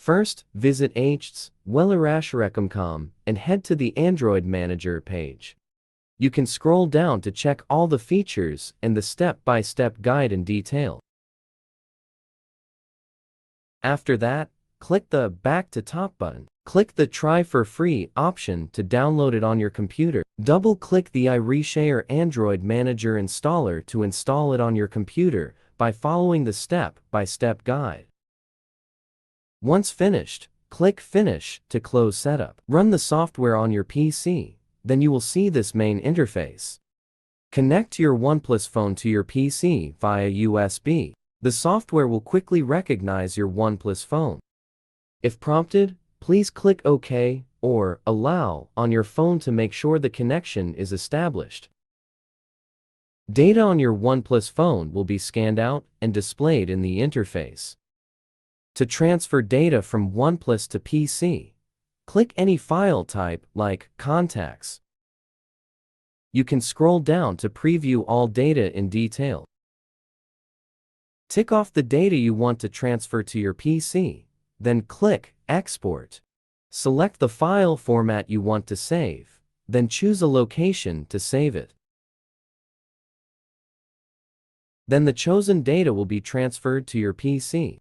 First, visit iReaShare.com and head to the Android Manager page. You can scroll down to check all the features and the step-by-step guide in detail. After that, click the Back to Top button. Click the Try for Free option to download it on your computer. Double-click the iReaShare Android Manager installer to install it on your computer by following the step-by-step guide. Once finished, click Finish to close setup. Run the software on your PC, then you will see this main interface. Connect your OnePlus phone to your PC via USB. The software will quickly recognize your OnePlus phone. If prompted, please click OK or Allow on your phone to make sure the connection is established. Data on your OnePlus phone will be scanned out and displayed in the interface. To transfer data from OnePlus to PC, click any file type like Contacts. You can scroll down to preview all data in detail. Tick off the data you want to transfer to your PC, then click Export. Select the file format you want to save, then choose a location to save it. Then the chosen data will be transferred to your PC.